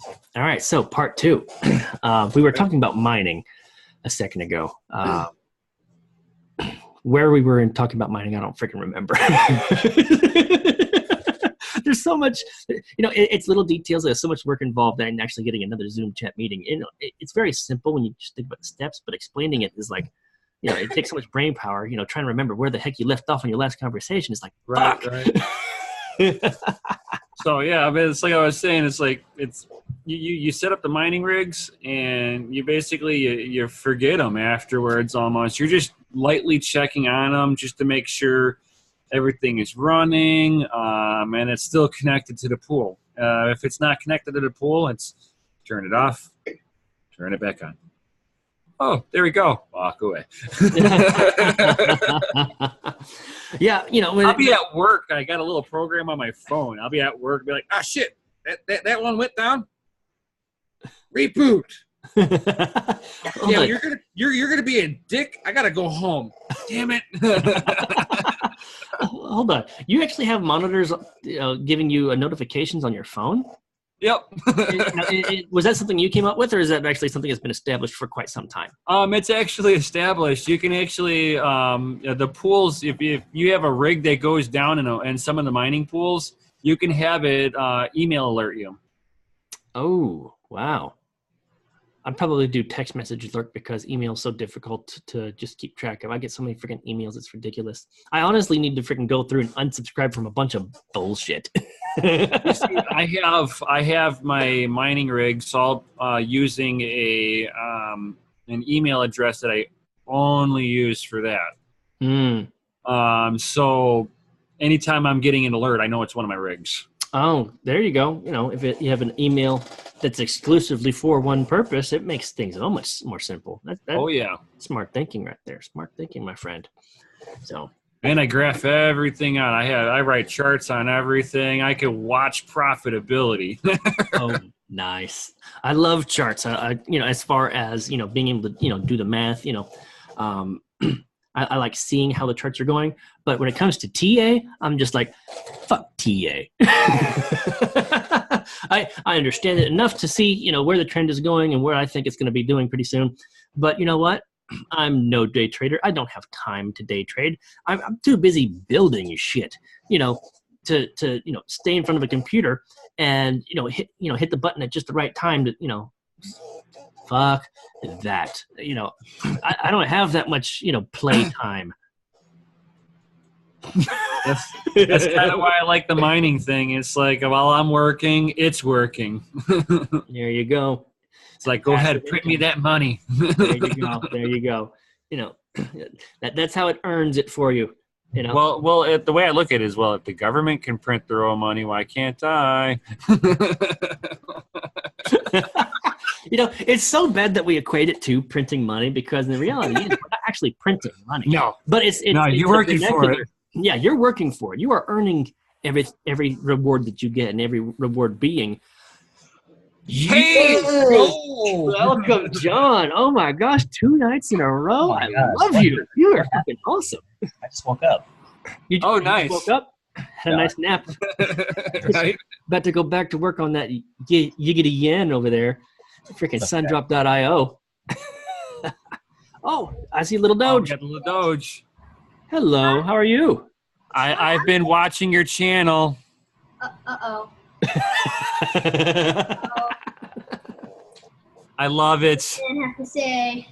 All right, so part two. We were talking about mining a second ago. Where we were in talking about mining, I don't freaking remember. There's so much, it's little details. There's so much work involved in actually getting another Zoom chat meeting. It's very simple when you just think about the steps, but explaining it is like, it takes so much brain power. Trying to remember where the heck you left off on your last conversation is like, fuck. Right. So yeah, I mean, it's like I was saying. It's like you set up the mining rigs, and you basically you forget them afterwards. Almost, you're just lightly checking on them just to make sure everything is running, and it's still connected to the pool. If it's not connected to the pool, it's turn it off, turn it back on. Oh, there we go. Walk away. Yeah, I'll be at work. I got a little program on my phone. I'll be at work, be like, ah, shit, that one went down. Reboot. Yeah, you're gonna be a dick. I gotta go home. Damn it. Hold on. You actually have monitors giving you notifications on your phone? Yep. Was that something you came up with, or is that actually something that's been established for quite some time? It's actually established. You can actually the pools. If you have a rig that goes down in some of the mining pools, you can have it email alert you. Oh wow! I'd probably do text message alert because email is so difficult to just keep track of. I get so many freaking emails; it's ridiculous. I honestly need to freaking go through and unsubscribe from a bunch of bullshit. I have my mining rigs all using an email address that I only use for that. So anytime I'm getting an alert, I know it's one of my rigs. Oh, there you go. If you have an email that's exclusively for one purpose, it makes things so much more simple. Oh yeah, smart thinking right there. Smart thinking, my friend. So. And I graph everything out. I write charts on everything. I can watch profitability. Oh, nice. I love charts. As far as being able to do the math. I like seeing how the charts are going. But when it comes to TA, I'm just like, fuck TA. I understand it enough to see where the trend is going and where I think it's going to be doing pretty soon. But you know what? I'm no day trader. I don't have time to day trade. I'm too busy building shit, to stay in front of a computer and, hit the button at just the right time to, fuck that. I don't have that much, play time. That's kind of why I like the mining thing. It's like, while I'm working, it's working. There you go. It's like, go ahead, print me that money. There you go. There you go. That's how it earns it for you. Well, the way I look at it is, well, if the government can print their own money, why can't I? It's so bad that we equate it to printing money because in reality, we're not actually printing money. No. But you're working for it. Yeah, you're working for it. You are earning every reward that you get and every reward being. Hey, welcome, John. Oh my gosh, 2 nights in a row. I love you. You are fucking awesome. I just woke up. Nice. Woke up, had a nice nap. Right. About to go back to work on that yiggity yen over there. Freaking sundrop.io. Oh, I see little Doge. Got the little Doge. Hello, how are you? I've been watching your channel. Uh-oh. I love it. I have to say.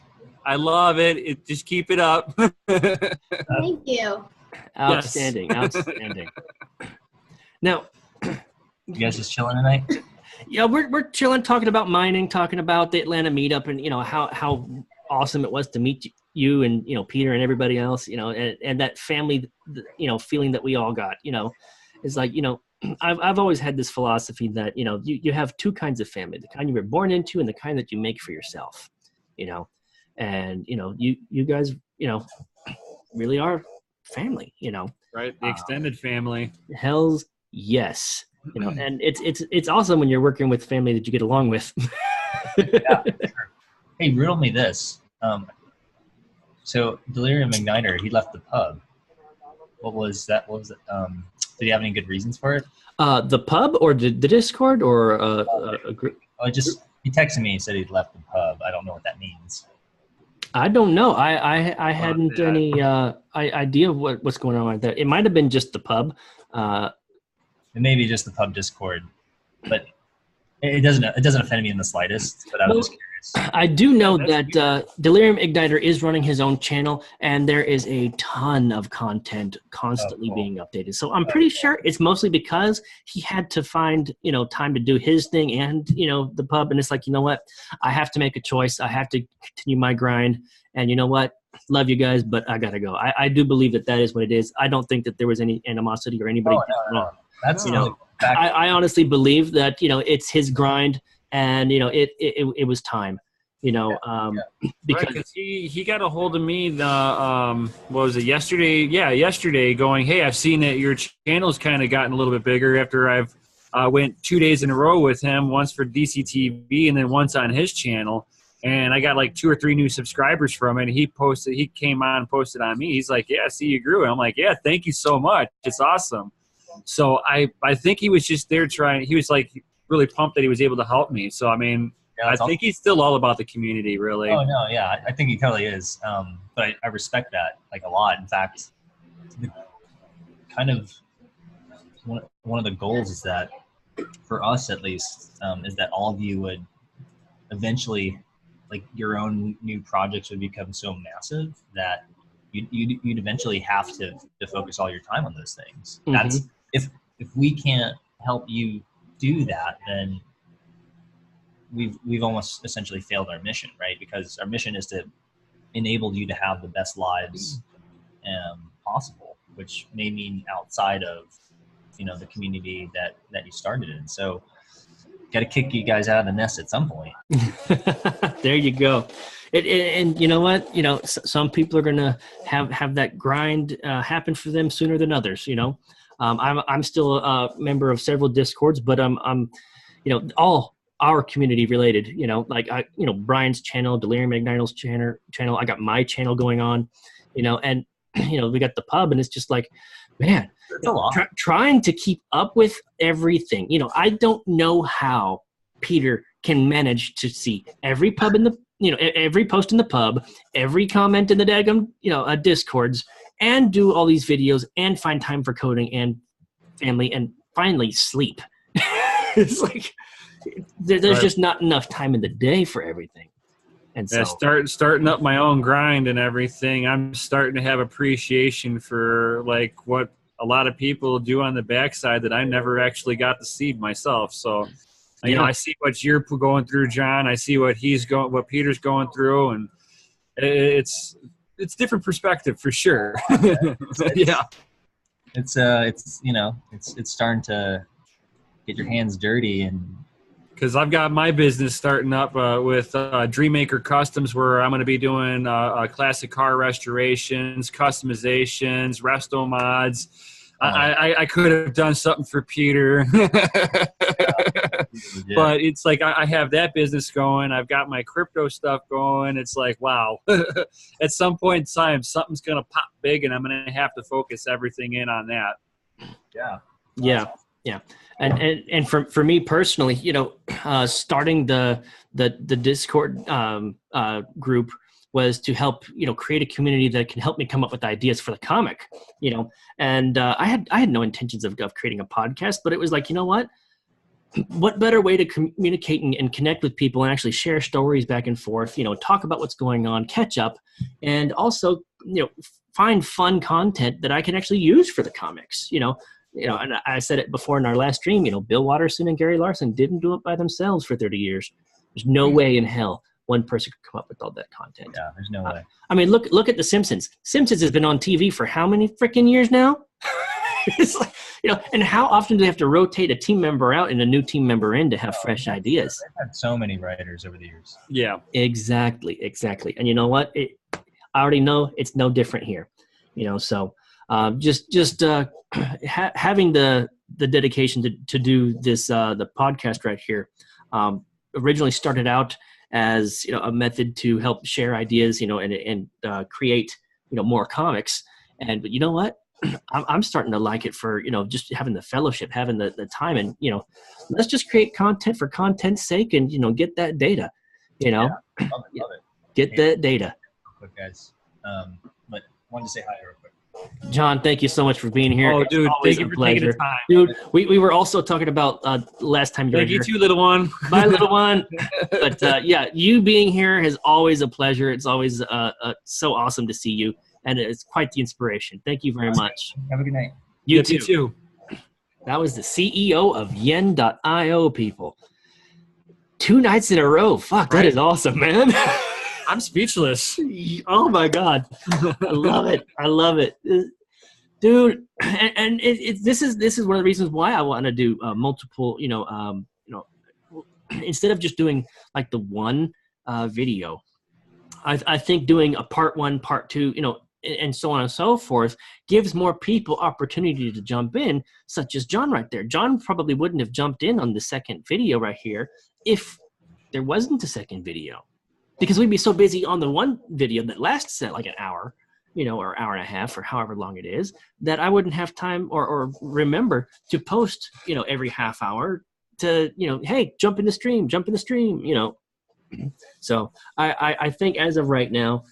I love it. Just keep it up. Thank you. Outstanding. Yes. Outstanding. Now, you guys just chilling tonight? Yeah, we're chilling, talking about mining, talking about the Atlanta meetup, and how awesome it was to meet you and Peter and everybody else, and that family, feeling that we all got, is like I've always had this philosophy that you have two kinds of family: the kind you were born into and the kind that you make for yourself, and you guys really are family, right? The extended family. Hell's yes. And it's awesome when you're working with family that you get along with. Yeah, sure. Hey, riddle me this. So Delirium Igniter, he left the pub. What was that? What was it? Did he have any good reasons for it? The pub or the Discord or a group? He texted me and said he'd left the pub. I don't know what that means. I don't know. I hadn't any idea of what's going on with that. It might have been just the pub. It may be just the pub Discord, but it doesn't offend me in the slightest. But I was just curious. I do know that Delirium Igniter is running his own channel, and there is a ton of content constantly being updated. So I'm pretty sure it's mostly because he had to find, time to do his thing and, the pub. And it's like, you know what? I have to make a choice. I have to continue my grind. And you know what? Love you guys, but I got to go. I do believe that is what it is. I don't think that there was any animosity or anybody. No. That's I honestly believe that, it's his grind. And it was time, because he got a hold of me what was it, yesterday? Yeah, yesterday, going, hey, I've seen that your channel's kind of gotten a little bit bigger after I've went 2 days in a row with him, once for DCTV and then once on his channel, and I got like 2 or 3 new subscribers from it. And he came on and posted on me. He's like, yeah, I see you grew. And I'm like, yeah, thank you so much. It's awesome. So I think he was just there he was like really pumped that he was able to help me. So, I mean, I think he's still all about the community, really. Oh, no, yeah. I think he totally is. But I respect that, like, a lot. In fact, kind of one of the goals is that, for us at least, is that all of you would eventually, like, your own new projects would become so massive that you'd eventually have to focus all your time on those things. Mm-hmm. That's if we can't help you do that, then we've almost essentially failed our mission, right? Because our mission is to enable you to have the best lives possible, which may mean outside of the community that you started in. So got to kick you guys out of the nest at some point. There you go. And you know what? Some people are gonna have that grind happen for them sooner than others. I'm still a member of several Discords, but I'm all our community related. Like Brian's channel, Delirium Igniter's channel. I got my channel going on. And we got the pub, and it's just like, man, it's a lot. Trying to keep up with everything. I don't know how Peter can manage to see every pub in the every post in the pub, every comment in the daggum Discords, and do all these videos and find time for coding and family and finally sleep. It's like there's just not enough time in the day for everything. And so starting up my own grind and everything, I'm starting to have appreciation for like what a lot of people do on the backside that I never actually got to see myself. So I see what you're going through, John. I see what Peter's going through, and it's different perspective for sure. Yeah. It's starting to get your hands dirty, and because I've got my business starting up with Dreammaker Customs, where I'm going to be doing classic car restorations, customizations, resto mods. I could have done something for Peter, but it's like I have that business going. I've got my crypto stuff going. It's like, wow, at some point in time, something's going to pop big, and I'm going to have to focus everything in on that. Yeah. And for me personally, starting the Discord group was to help create a community that can help me come up with ideas for the comic. And I had no intentions of creating a podcast, but it was like, what better way to communicate and connect with people and actually share stories back and forth, talk about what's going on, catch up, and also, find fun content that I can actually use for the comics, and I said it before in our last stream, Bill Watterson and Gary Larson didn't do it by themselves for 30 years. There's no way in hell one person could come up with all that content. Yeah, there's no way. I mean, look at The Simpsons. Simpsons has been on TV for how many freaking years now? It's like, and how often do they have to rotate a team member out and a new team member in to have fresh ideas? I've had so many writers over the years. Yeah. Exactly. And you know what? I already know it's no different here. So having the dedication to do this, the podcast right here, originally started out as a method to help share ideas, and create more comics. But you know what? I'm starting to like it for, just having the fellowship, having the time, and, let's just create content for content's sake and, get that data, Love it. get that data. Real quick, guys. But wanted to say hi real quick. John, thank you so much for being here. Oh, It's dude, always thank a you for taking the pleasure. time. Dude, we were also talking about last time you were Thank here. you too, little one. My little one. But yeah, you being here is always a pleasure. It's always so awesome to see you, and it's quite the inspiration. Thank you very much. Have a good night. You Yeah, too. me too. That was the CEO of Yen.io, people. 2 nights in a row. Fuck, that Right. is awesome, man. I'm speechless. Oh my God. I love it. I love it. Dude, and this is one of the reasons why I want to do multiple, instead of just doing like the one video, I think doing a part 1, part 2, and so on and so forth gives more people opportunity to jump in, such as John right there. John probably wouldn't have jumped in on the second video right here if there wasn't a second video, because we'd be so busy on the one video that lasts like an hour, or hour and a half, or however long it is, that I wouldn't have time or remember to post, every half hour to, hey, jump in the stream. So I think as of right now,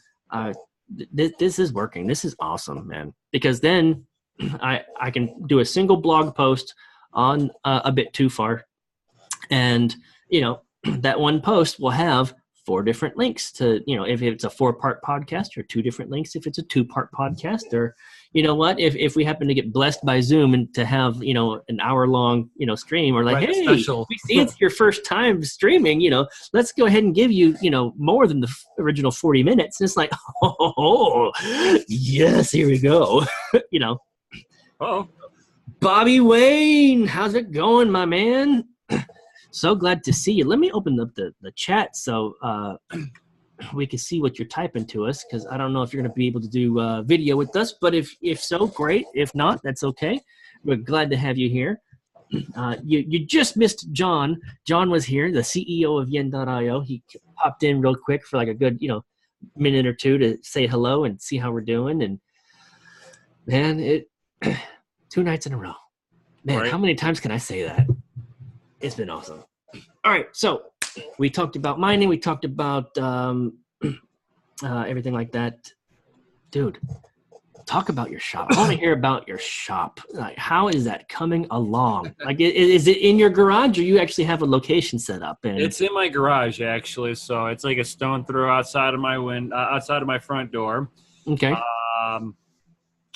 this is working. This is awesome, man, because then I can do a single blog post on a bit too far, and that one post will have 4 different links to, if it's a 4-part podcast, or 2 different links if it's a 2-part podcast, or if we happen to get blessed by Zoom and to have an hour-long stream, or like, Right, hey, special. we see it's your first time streaming, let's go ahead and give you more than the original 40 minutes. And it's like, oh yes, here we go. Oh, Bobby Wayne, how's it going, my man? So glad to see you. Let me open up the chat so we can see what you're typing to us, because I don't know if you're going to be able to do video with us, but if so, great. If not, that's okay. We're glad to have you here. You just missed John. John was here, the CEO of Yen.io. He popped in real quick for like a good minute or two to say hello and see how we're doing. And man, 2 nights in a row. Man, Right. How many times can I say that? It's been awesome. All right, so we talked about mining. We talked about everything like that. Dude, talk about your shop. I want to hear about your shop. Like, how is that coming along? Like, is it in your garage, or you actually have a location set up? And it's in my garage actually. So it's like a stone throw outside of my outside of my front door. okay.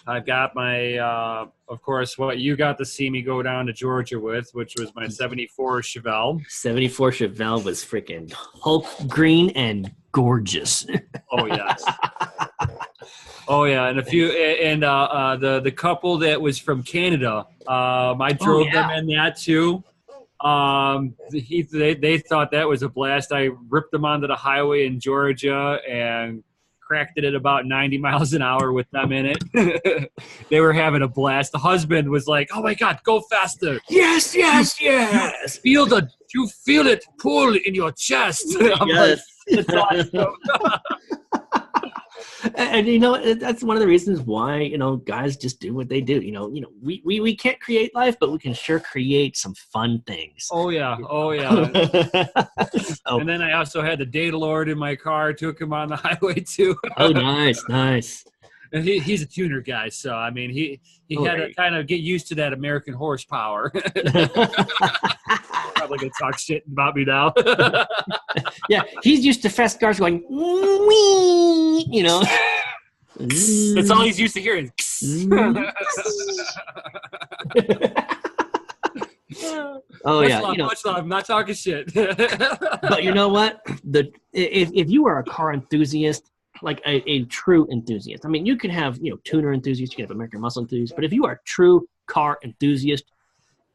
I've got my, of course, what you got to see me go down to Georgia with, which was my '74 Chevelle. 74 Chevelle was freaking Hulk green and gorgeous. Oh yes. Oh yeah, and the couple that was from Canada, I drove yeah. them in that too. They thought that was a blast. I ripped them onto the highway in Georgia and cracked it at about 90 miles an hour with them in it. They were having a blast. The husband was like, "Oh my God, go faster! Yes. You feel it pull in your chest." I'm Yes. like, "It's awesome." And that's one of the reasons why guys just do what they do. We can't create life, but we can sure create some fun things. Oh yeah. Oh, And then I also had the Data Lord in my car. Took him on the highway too. oh, nice. And he's a tuner guy, so I mean he had to Right. kind of get used to that American horsepower. Probably gonna talk shit about me now. Yeah, he's used to fast cars going, wee, That's all he's used to hearing. Oh yeah, much love. I'm not talking shit. but you know what? If you are a car enthusiast, like a true enthusiast, I mean, you can have tuner enthusiasts, you can have American muscle enthusiasts, but if you are a true car enthusiast,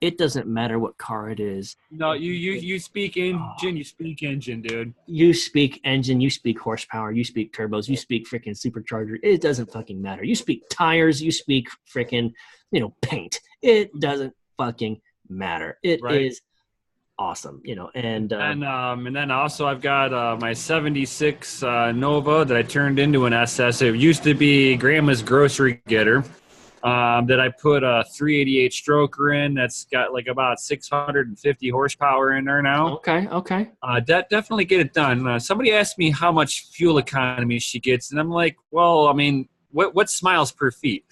it doesn't matter what car it is. No, you speak engine. You speak engine, dude. You speak engine, you speak horsepower, you speak turbos, you speak freaking supercharger. It doesn't fucking matter. You speak tires, you speak freaking paint. It doesn't fucking matter. It Right. is awesome, and then also I've got my '76 Nova that I turned into an SS. It used to be Grandma's grocery getter. that I put a 388 stroker in that's got like about 650 horsepower in there now. Okay. Definitely get it done. Somebody asked me how much fuel economy she gets, and I'm like, well, I mean, what's miles per feet?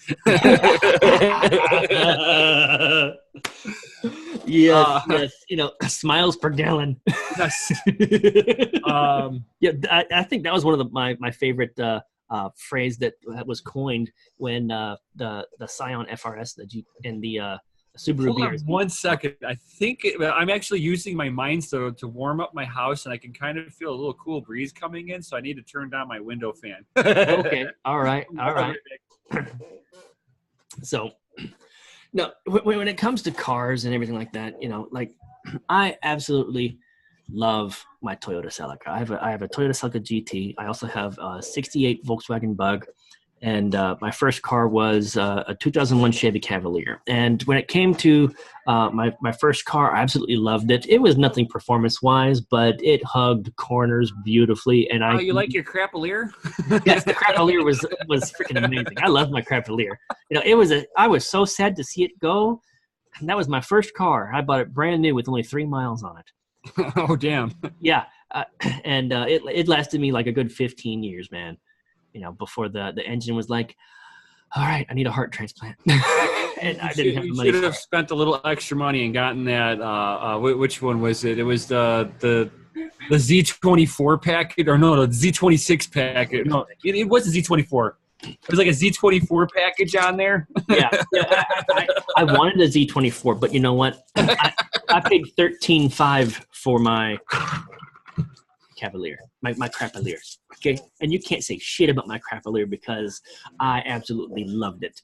Yes. Smiles per gallon. Yes. Yeah, I think that was one of my favorite phrase that was coined when the Scion FRS, the Jeep, and the Subaru Hold on BRZ. 1 second. I think I'm actually using my Mind Stove to warm up my house, and I can kind of feel a little cool breeze coming in, so I need to turn down my window fan. Okay. All right. So, no, when it comes to cars and everything like that, I absolutely love my Toyota Celica. I have a Toyota Celica GT. I also have a 68 Volkswagen Bug. And my first car was a 2001 Chevy Cavalier. And when it came to my first car, I absolutely loved it. It was nothing performance-wise, but it hugged corners beautifully. And you like your Crapalier? Yes, the Crapalier was freaking amazing. I love my Crapalier. I was so sad to see it go. And that was my first car. I bought it brand new with only 3 miles on it. Oh, damn. Yeah, and it lasted me like a good 15 years, man. Before the engine was like, all right, I need a heart transplant. And I didn't have the money. You should have spent a little extra money and gotten that. Which one was it? It was the Z24 package, or no, the Z26 package. No, it was the Z24. It was like a Z24 package on there. Yeah, I wanted a Z24, but you know what? I paid $13,500 for my Cavalier, my Crapalier. Okay, and you can't say shit about my Crapalier because I absolutely loved it.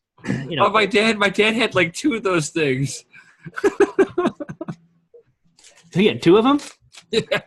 Oh, my dad had like 2 of those things. He had 2 of them. Yeah.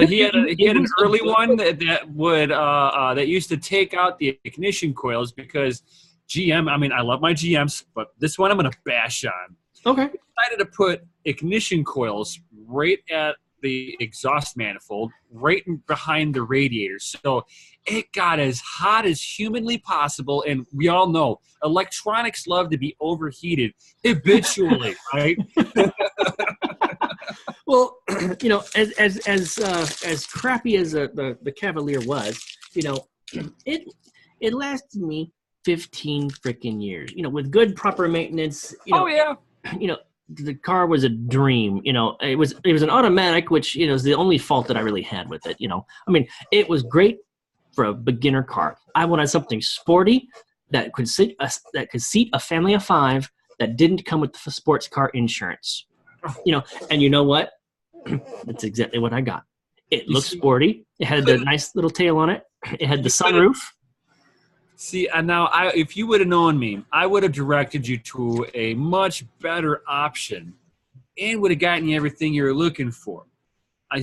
He had an early one that used to take out the ignition coils because GM. I mean, I love my GMs, but this one I'm gonna bash on. Okay. Decided to put ignition coils right at the exhaust manifold, right behind the radiator. So it got as hot as humanly possible. And we all know electronics love to be overheated habitually, right? Well, as crappy as the Cavalier was, it lasted me 15 freaking years. With good proper maintenance. Oh yeah. The car was a dream. It was an automatic, which is the only fault that I really had with it. I mean, it was great for a beginner car. I wanted something sporty that could seat a family of 5 that didn't come with the sports car insurance. And you know what? That's exactly what I got. It looked sporty. It had the nice little tail on it. It had the sunroof. See, and now if you would have known me, I would have directed you to a much better option and would have gotten you everything you were looking for. I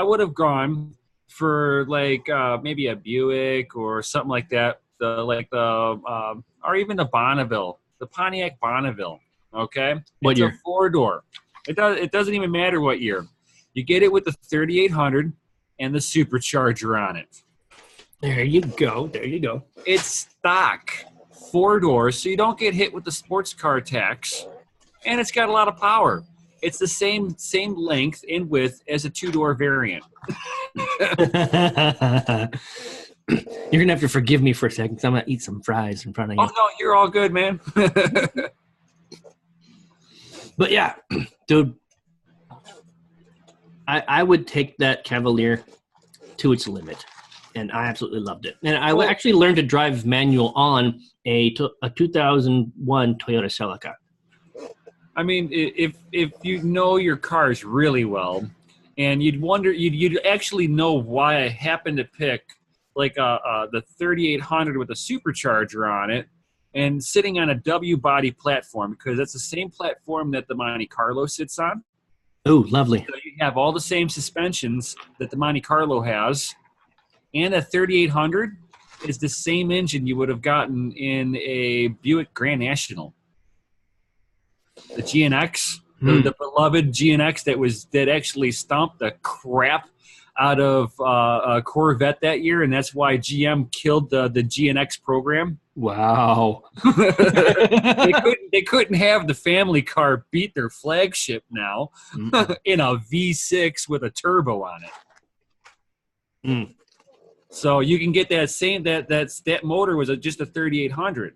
would have gone for like maybe a Buick or something like that, or even the Bonneville, the Pontiac Bonneville. Okay, What year? A 4-door. It doesn't even matter what year. You get it with the 3800 and the supercharger on it. There you go. It's stock 4 doors, so you don't get hit with the sports car tax, and it's got a lot of power. It's the same length and width as a 2-door variant. You're gonna have to forgive me for a second, because I'm gonna eat some fries in front of you. Oh no, you're all good, man. But yeah, dude, I would take that Cavalier to its limit. And I absolutely loved it. And I actually learned to drive manual on a 2001 Toyota Celica. I mean, if you know your cars really well, and you'd actually know why I happened to pick like the 3800 with a supercharger on it and sitting on a W body platform, because that's the same platform that the Monte Carlo sits on. Oh, lovely. So you have all the same suspensions that the Monte Carlo has. And a 3800 is the same engine you would have gotten in a Buick Grand National. The GNX, the beloved GNX that actually stomped the crap out of a Corvette that year, and that's why GM killed the GNX program. Wow. They couldn't have the family car beat their flagship now in a V6 with a turbo on it. Mm. So you can get that same that motor was just a 3800.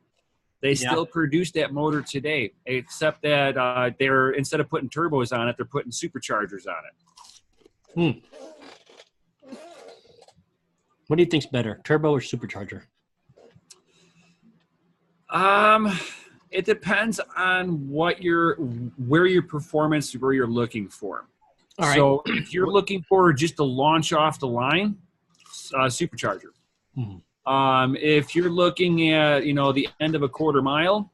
They still produce that motor today, except that they're instead of putting turbos on it, they're putting superchargers on it. What do you think's better, turbo or supercharger? It depends on where your performance, where you're looking for. All right. So if you're looking for just to launch off the line, supercharger. If you're looking at, the end of a quarter mile,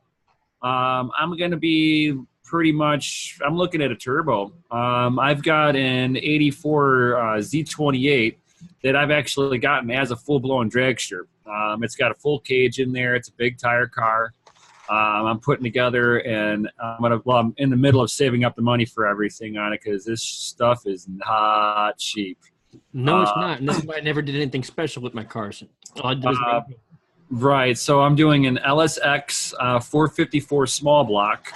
I'm going to be I'm looking at a turbo. I've got an 84 Z28 that I've actually gotten as a full-blown dragster. It's got a full cage in there. It's a big tire car. I'm putting together, and I'm in the middle of saving up the money for everything on it because this stuff is not cheap. No, it's not. And this is why I never did anything special with my cars. All I did was right. So I'm doing an LSX 454 small block.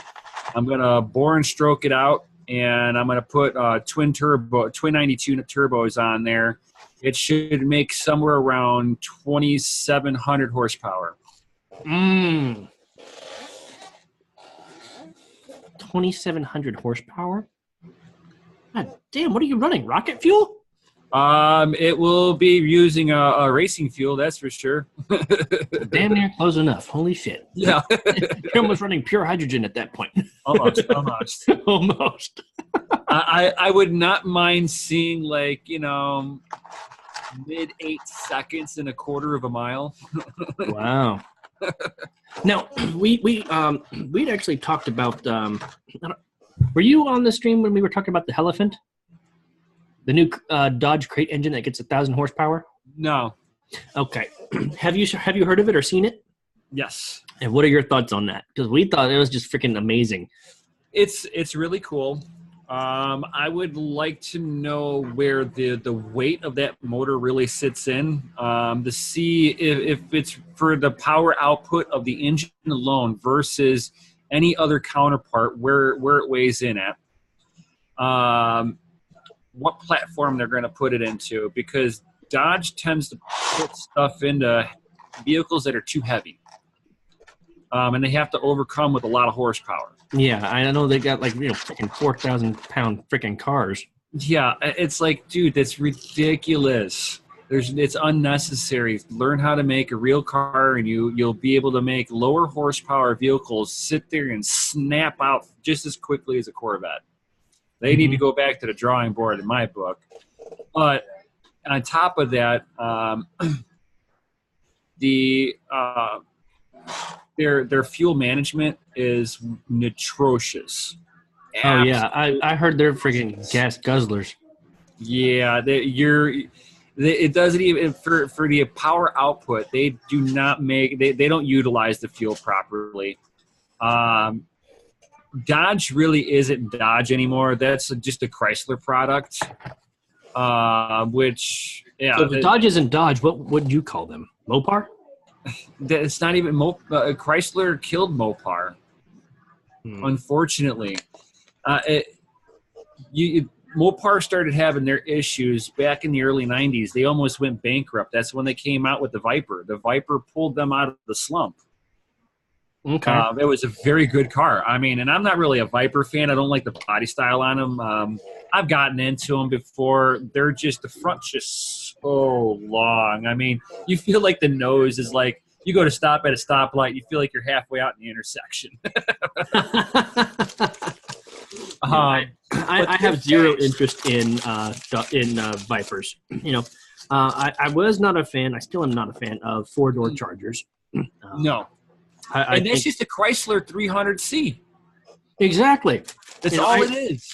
I'm going to bore and stroke it out, and I'm going to put twin 92 turbos on there. It should make somewhere around 2,700 horsepower. 2,700 horsepower? God damn, what are you running? Rocket fuel? It will be using a racing fuel, that's for sure. Damn near close enough. Holy shit. Yeah. You're almost running pure hydrogen at that point. Almost. Almost. I would not mind seeing mid 8 seconds in a quarter of a mile. Wow. Now we'd actually talked about. Were you on the stream when we were talking about the Elephant, the new Dodge Crate engine that gets 1,000 horsepower? No. Okay. Have you heard of it or seen it? Yes. And what are your thoughts on that? Because we thought it was just freaking amazing. It's really cool. I would like to know where the weight of that motor really sits in to see if it's for the power output of the engine alone versus any other counterpart where it weighs in at. What platform they're going to put it into, because Dodge tends to put stuff into vehicles that are too heavy. And they have to overcome with a lot of horsepower. Yeah, I know they got freaking 4,000-pound freaking cars. Yeah, it's like, dude, that's ridiculous. It's unnecessary. Learn how to make a real car, and you'll be able to make lower horsepower vehicles sit there and snap out just as quickly as a Corvette. They need to go back to the drawing board in my book. But on top of that, their fuel management is atrocious. Oh yeah, I heard they're freaking gas guzzlers. Yeah, it doesn't even for the power output. They do not they don't utilize the fuel properly. Dodge really isn't Dodge anymore. That's just a Chrysler product. Which So if Dodge isn't Dodge, what would you call them? Mopar? It's not even Chrysler killed Mopar. Unfortunately, Mopar started having their issues back in the early 90s. They almost went bankrupt. That's when they came out with the Viper. The Viper pulled them out of the slump. Okay. It was a very good car. I mean, and I'm not really a Viper fan. I don't like the body style on them. I've gotten into them before. They're just, the front's just so long. I mean, you feel like the nose is like, you go to stop at a stoplight, you feel like you're halfway out in the intersection. I have zero interest in Vipers. I was not a fan. I still am not a fan of four-door Chargers. No. And that's just a Chrysler 300C. Exactly. That's all it is.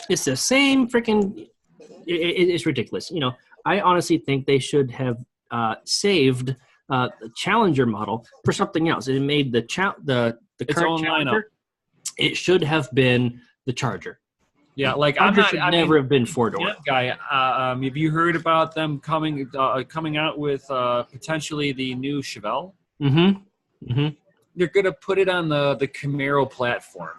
It's the same freaking. It's ridiculous. I honestly think they should have saved the Challenger model for something else. It made the current Challenger. It should have been the Charger. Yeah, like Charger should never have been four-door. Yeah, guy. Have you heard about them coming out with potentially the new Chevelle? Mm-hmm. Mm-hmm. They're going to put it on the Camaro platform.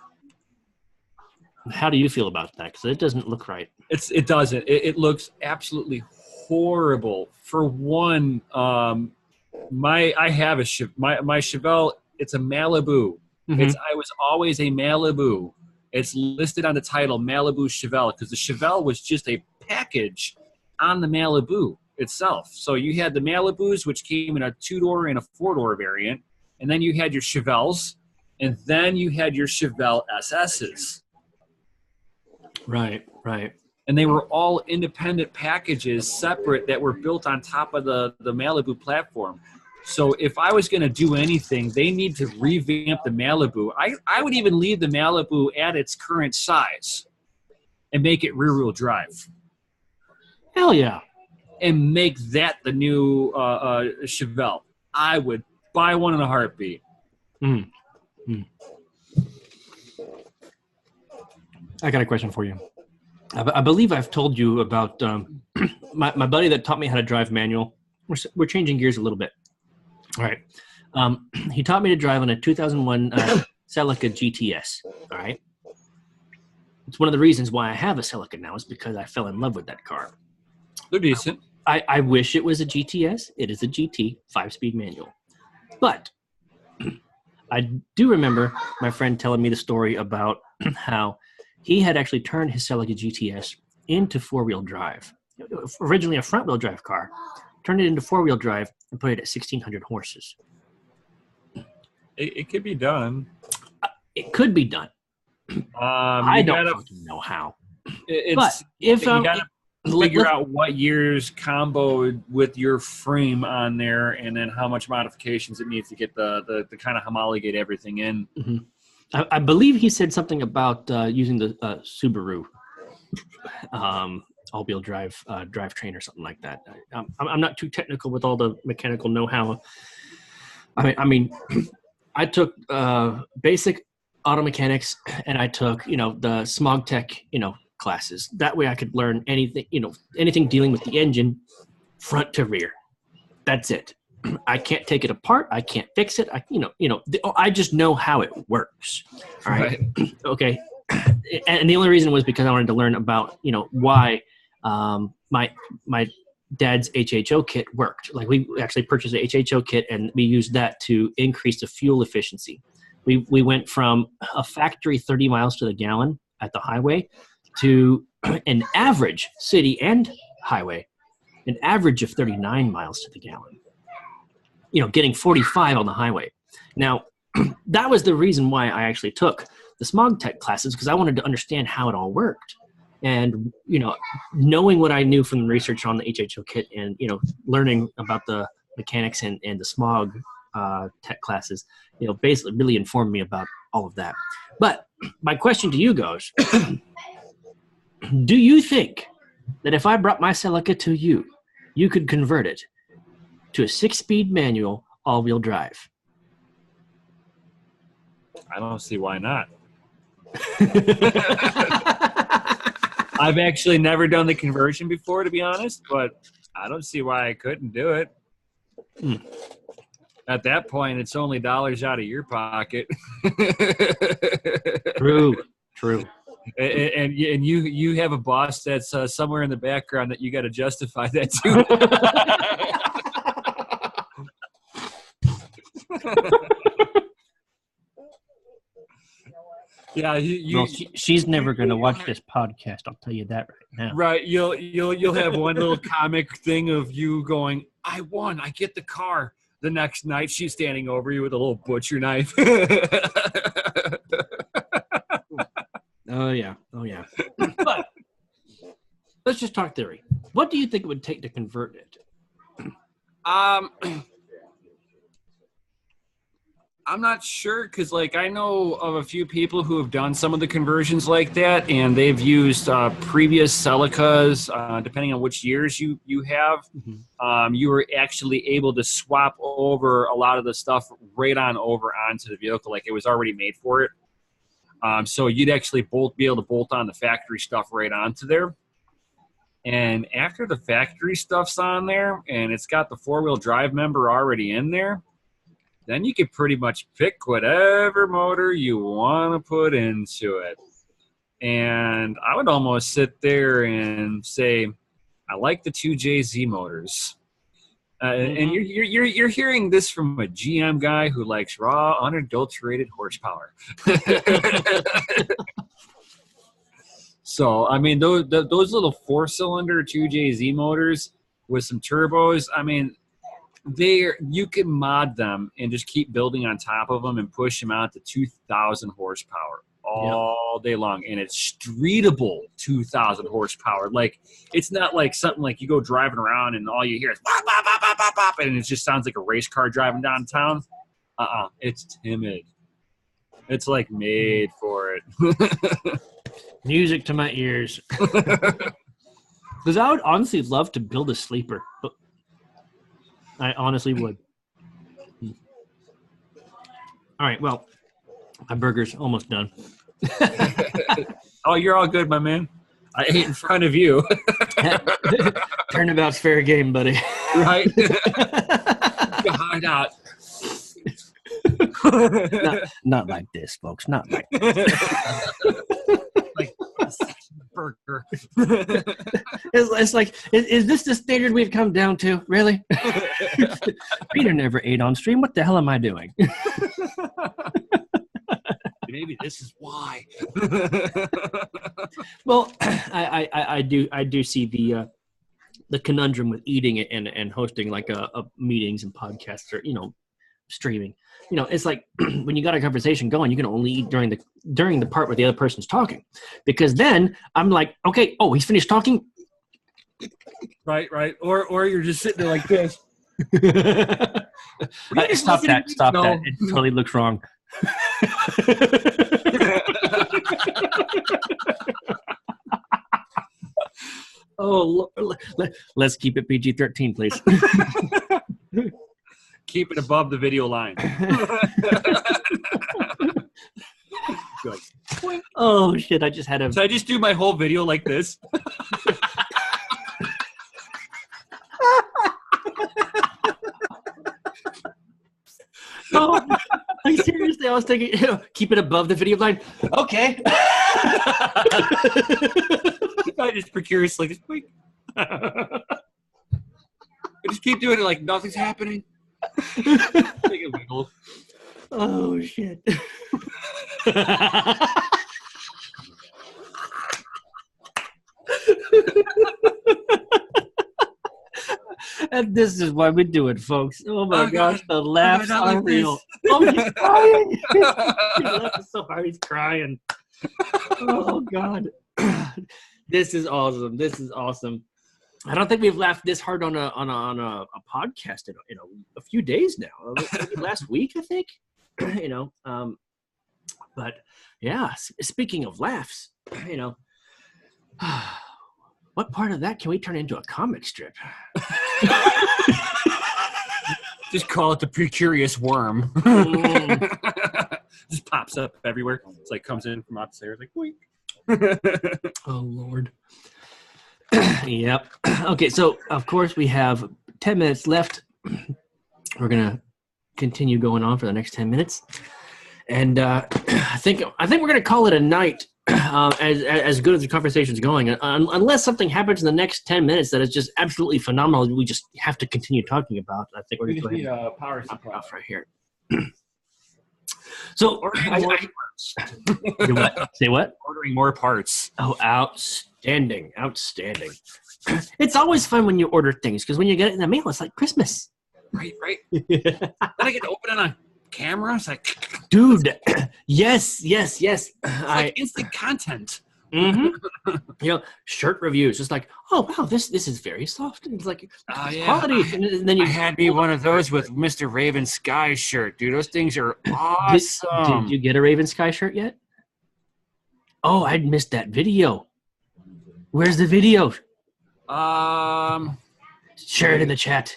How do you feel about that? Because it doesn't look right. It doesn't. It looks absolutely horrible. For one, I have my Chevelle. It's a Malibu. Mhm. I was always a Malibu. It's listed on the title Malibu Chevelle because the Chevelle was just a package on the Malibu itself. So you had the Malibus, which came in a 2-door and a 4-door variant, and then you had your Chevelles, and then you had your Chevelle SSs. Right. And they were all independent packages, separate, that were built on top of the Malibu platform. So if I was going to do anything, they need to revamp the Malibu. I would even leave the Malibu at its current size and make it rear-wheel drive. Hell yeah. And make that the new Chevelle. I would buy one in a heartbeat. I got a question for you. I believe I've told you about my buddy that taught me how to drive manual. We're changing gears a little bit. All right. He taught me to drive on a 2001 Celica GTS. All right. It's one of the reasons why I have a Celica now is because I fell in love with that car. They're decent. I wish it was a GTS. It is a GT 5-speed manual. But I do remember my friend telling me the story about how he had actually turned his Celica GTS into 4-wheel drive. Originally a front-wheel drive car, turned it into 4-wheel drive and put it at 1,600 horses. It could be done. It could be done. I don't fucking know how. But if you gotta figure out what years comboed with your frame on there, and then how much modifications it needs to get the kind of homologate everything in. Mm-hmm. I believe he said something about using the Subaru all-wheel drive drivetrain or something like that. I'm not too technical with all the mechanical know-how. I mean, I took basic auto mechanics, and I took the Smog Tech classes. That way, I could learn anything dealing with the engine, front to rear. That's it. I can't take it apart. I can't fix it. I just know how it works. All right. Okay. And the only reason was because I wanted to learn about, why my dad's HHO kit worked. Like we actually purchased an HHO kit and we used that to increase the fuel efficiency. We went from a factory 30 miles to the gallon at the highway to an average city and highway, an average of 39 miles to the gallon. Getting 45 on the highway. Now, that was the reason why I actually took the Smog Tech classes, because I wanted to understand how it all worked. And, knowing what I knew from the research on the HHO kit and, learning about the mechanics and the Smog Tech classes, basically really informed me about all of that. But my question to you goes, do you think that if I brought my Celica to you, you could convert it to a 6-speed manual all-wheel drive? I don't see why not. I've actually never done the conversion before, to be honest, but I don't see why I couldn't do it. At that point, it's only dollars out of your pocket. True. And you have a boss that's somewhere in the background that you got to justify that to. Yeah, she's never going to watch this podcast. I'll tell you that right now. Right, you'll have one little comic thing of you going, "I won, I get the car." The next night, she's standing over you with a little butcher knife. Oh yeah. But let's just talk theory. What do you think it would take to convert it? I'm not sure, because I know of a few people who have done some of the conversions like that, and they've used previous Celicas, depending on which years you have. Mm-hmm. You were actually able to swap over a lot of the stuff right on over onto the vehicle, like it was already made for it. So you'd actually be able to bolt on the factory stuff right onto there. And after the factory stuff's on there and it's got the 4-wheel drive member already in there, then you can pretty much pick whatever motor you want to put into it. And I would almost sit there and say, I like the 2JZ motors. And you're hearing this from a GM guy who likes raw, unadulterated horsepower. So, I mean, those little 4-cylinder 2JZ motors with some turbos, I mean, you can mod them and just keep building on top of them and push them out to 2,000 horsepower all day long. And it's streetable 2,000 horsepower. Like, it's not like something like you go driving around and all you hear is bop, bop, bop, bop, bop, bop, and it just sounds like a race car driving downtown. It's timid. It's like made for it. Music to my ears. Because I would honestly love to build a sleeper. I honestly would. All right, well, my burger's almost done. Oh, you're all good, my man. I ate in front of you. Turnabout's fair game, buddy. Right? Hide out. Not like this, folks. Not like this. Like burger. It's like, is this the standard we've come down to? Really? Peter never ate on stream. What the hell am I doing? Maybe this is why. Well, I do see the conundrum with eating it and hosting like a meetings and podcasts or streaming. It's like when you got a conversation going, you can only eat during the part where the other person's talking, because then I'm like, okay, oh, he's finished talking. Right. Or you're just sitting there like this. Stop that! It totally looks wrong. Oh, let's keep it PG-13, please. Keep it above the video line. Good. Oh shit! I just had a. So I just do my whole video like this. Oh, like seriously, I was thinking, keep it above the video line. Okay. I just precariously just wait. I just keep doing it like nothing's happening. Take a wiggle. Oh shit. And this is why we do it, folks. Oh my gosh, the laughs are real. Oh, he's crying. He laughed so hard, he's crying. Oh God. This is awesome. This is awesome. I don't think we've laughed this hard on a podcast in a few days now. Maybe last week, I think. But yeah. Speaking of laughs, what part of that can we turn into a comic strip? Just call it the Precurious Worm. Just pops up everywhere. It's like comes in from upstairs, like boink. Oh Lord. Yep. Okay, so of course we have 10 minutes left. We're gonna continue going on for the next 10 minutes, and I think we're gonna call it a night. As good as the conversation's going, unless something happens in the next 10 minutes that is just absolutely phenomenal, we just have to continue talking about. I think we're going to go ahead and power supply off right here. So, say what? Ordering more parts. Oh, outstanding. It's always fun when you order things, because when you get it in the mail, it's like Christmas. Right. Then I get to open it on camera. It's like, dude, yes. It's like instant content. Mm-hmm. Shirt reviews. It's like, oh wow, this is very soft. It's like quality. And then I had me one of those with Mr. Raven Sky shirt, dude. Those things are awesome. Did you get a Raven Sky shirt yet? Oh, I missed that video. Where's the video? Share it in the chat.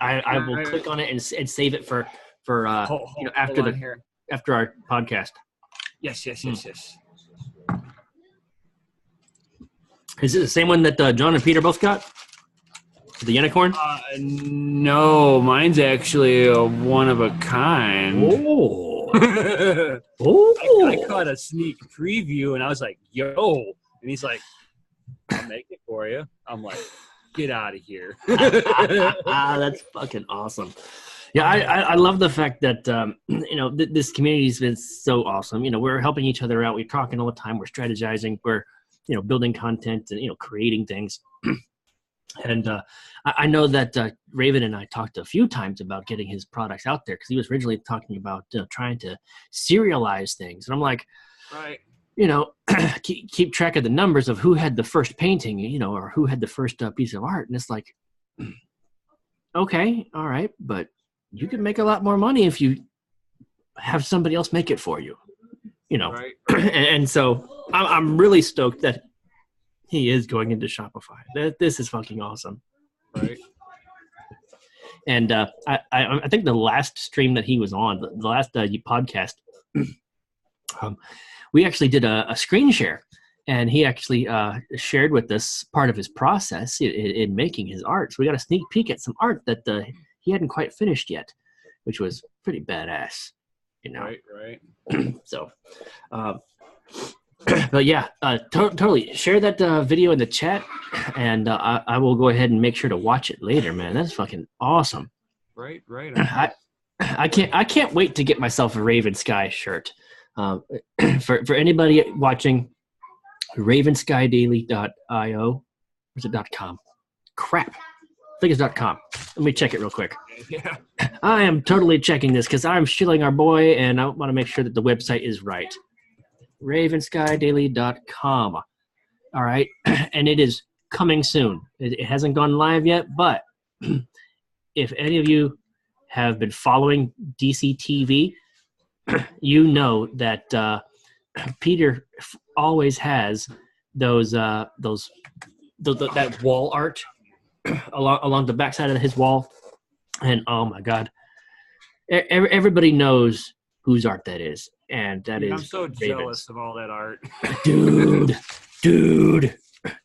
I will click on it and save it for after our podcast. Yes. Is it the same one that John and Peter both got? The unicorn? No, mine's actually a one of a kind. Oh. I caught a sneak preview and I was like, yo. And he's like, I'll make it for you. I'm like, get out of here. That's fucking awesome. Yeah, I love the fact that, this community's been so awesome. We're helping each other out. We're talking all the time. We're strategizing. We're, building content and, creating things. And I know that Raven and I talked a few times about getting his products out there because he was originally talking about trying to serialize things. And I'm like, right. Keep track of the numbers of who had the first painting, or who had the first piece of art. And it's like, okay, all right, but you can make a lot more money if you have somebody else make it for you, Right. and so I'm really stoked that he is going into Shopify. This is fucking awesome. Right. And I think the last stream that he was on, the last podcast, we actually did a screen share, and he actually shared with us part of his process in making his art. So we got a sneak peek at some art that he hadn't quite finished yet, which was pretty badass, Right. So, but yeah, totally share that video in the chat, and I will go ahead and make sure to watch it later, man. That's fucking awesome. Right. I can't wait to get myself a Raven Sky shirt. For anybody watching, ravenskydaily.io, or is it .com? Crap. I think it's .com. Let me check it real quick. Yeah. I am totally checking this because I'm shilling our boy, and I want to make sure that the website is right. ravenskydaily.com. All right. And it is coming soon. It hasn't gone live yet, but if any of you have been following DCTV, you know that Peter always has that wall art along the backside of his wall, and oh my god, everybody knows whose art that is, and that is. I'm so Raven's. jealous of all that art, dude,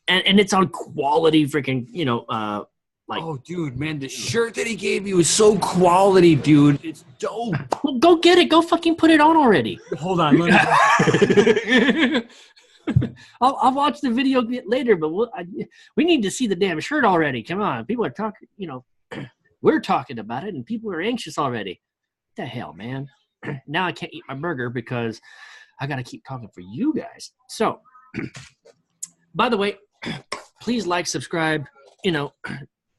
and it's on quality freaking oh, dude, man, the shirt that he gave you is so quality, dude. It's dope. Well, go get it. Go fucking put it on already. Hold on. Let me... I'll watch the video later, but we need to see the damn shirt already. Come on. People are talking, we're talking about it, and people are anxious already. What the hell, man? Now I can't eat my burger because I got to keep talking for you guys. So, by the way, please like, subscribe,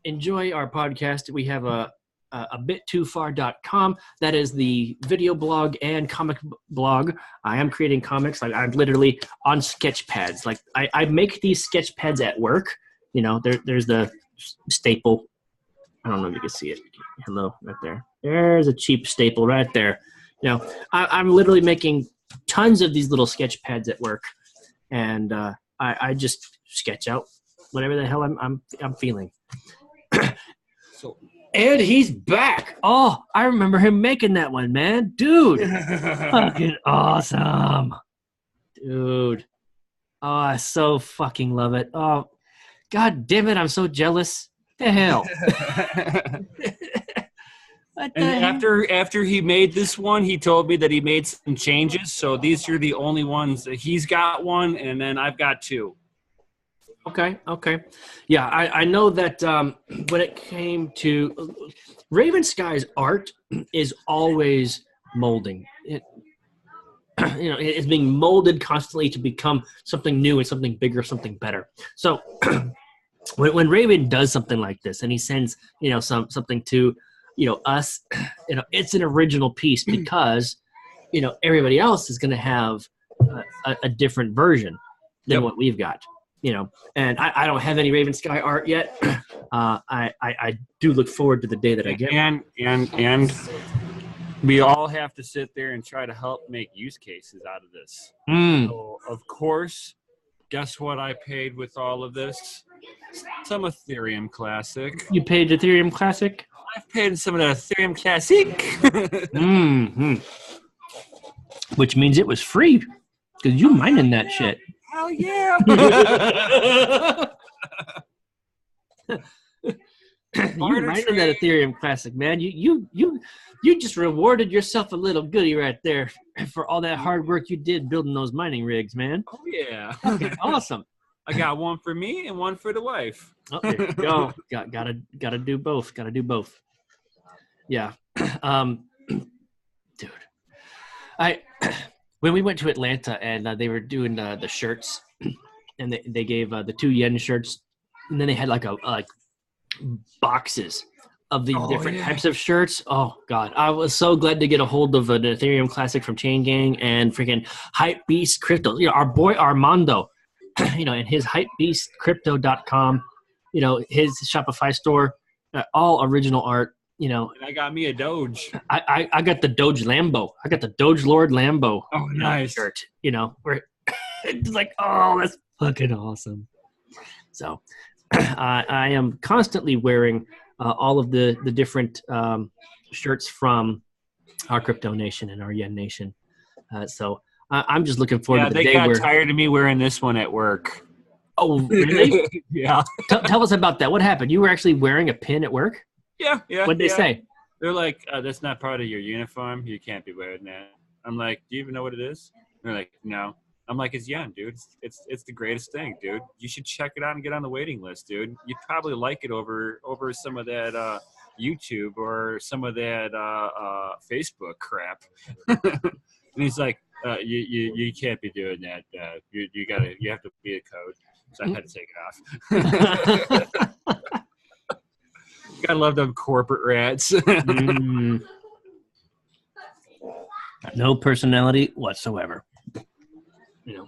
enjoy our podcast. We have a bittofar.com. That is the video blog and comic blog. I am creating comics. I'm literally on sketch pads. Like I make these sketch pads at work. There's the staple. I don't know if you can see it. Hello, right there. There's a cheap staple right there. I'm literally making tons of these little sketch pads at work, and I just sketch out whatever the hell I'm feeling. And he's back. Oh, I remember him making that one, man. Dude. Fucking awesome. Dude. Oh, I so fucking love it. Oh, god damn it. I'm so jealous. What the hell? What the hell? After he made this one, he told me that he made some changes. So these are the only ones that he's got one, and then I've got two. Okay. Yeah, I know that when it came to Raven Sky's art is always molding. It's being molded constantly to become something new and something bigger, something better. So when Raven does something like this and he sends, something to, us, it's an original piece because, everybody else is going to have a different version than what we've got. And I don't have any Raven Sky art yet. I do look forward to the day that I get. And we all have to sit there and try to help make use cases out of this. So, of course, guess what I paid with all of this? Some Ethereum Classic. You paid Ethereum Classic? I've paid some of the Ethereum Classic. which means it was free because you mining that shit. Hell yeah! You mining that Ethereum Classic, man. You just rewarded yourself a little goodie right there for all that hard work you did building those mining rigs, man. Oh yeah! Okay, awesome. I got one for me and one for the wife. Oh, there you go. Gotta do both. Gotta do both. Yeah. Dude, when we went to Atlanta and they were doing the shirts, and they gave the 2 yen shirts, and then they had like boxes of the different types of shirts. Oh God, I was so glad to get a hold of an Ethereum Classic from Chain Gang and freaking Hype Beast Crypto. You know, our boy Armando, you know, and his hypebeastcrypto.com, you know, his Shopify store, all original art. You know, and I got me a Doge. I got the Doge Lambo. I got the Doge Lord Lambo. Oh, nice shirt. You know, where it's like, oh, that's fucking awesome. So, I am constantly wearing all of the different shirts from our Crypto Nation and our Yen Nation. So I'm just looking forward to the day where. They got tired of me wearing this one at work. Oh, really? Yeah. Tell us about that. What happened? You were actually wearing a pin at work? Yeah. What'd they say? They're like, that's not part of your uniform. You can't be wearing that. I'm like, do you even know what it is? They're like, no. I'm like, it's yen, dude. It's the greatest thing, dude. You should check it out and get on the waiting list, dude. You'd probably like it over some of that YouTube or some of that Facebook crap. And he's like, you can't be doing that. You have to be a code. So I had to take it off. Gotta love them corporate rats. No personality whatsoever. You know,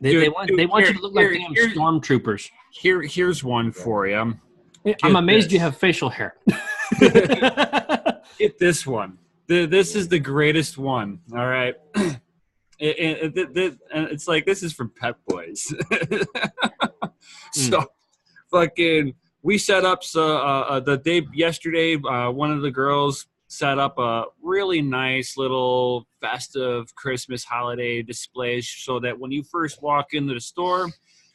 they want you to look like damn stormtroopers. Here's one for you. I'm amazed you have facial hair. Get this one. This is the greatest one. All right. It's like, this is from Pep Boys. So fucking, we set up the day yesterday. One of the girls set up a really nice little festive Christmas holiday display so that when you first walk into the store,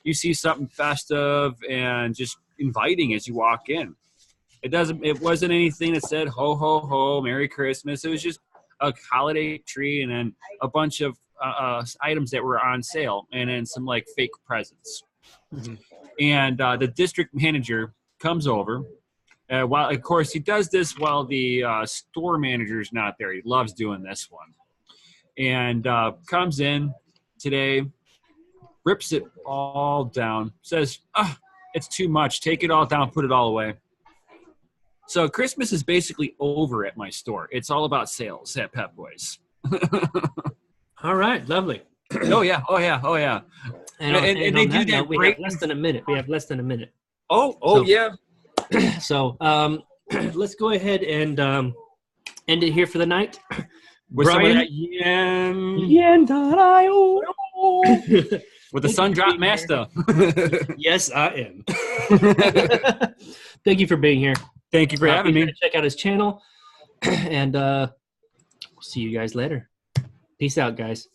you see something festive and just inviting as you walk in. It wasn't anything that said ho ho ho Merry Christmas. It was just a holiday tree and then a bunch of items that were on sale and then some like fake presents. And the district manager comes over. While of course he does this while the store manager's not there. He loves doing this one. And comes in today, rips it all down, says, it's too much. Take it all down, put it all away. So Christmas is basically over at my store. It's all about sales at Pep Boys. All right, lovely. Oh yeah. And they do that. We have less than a minute. Oh yeah. So let's go ahead and end it here for the night. With Brian, Yen.io. With the Sun Drop Master. Yes, I am. Thank you for being here. Thank you for having me. Check out his channel, and we'll see you guys later. Peace out, guys.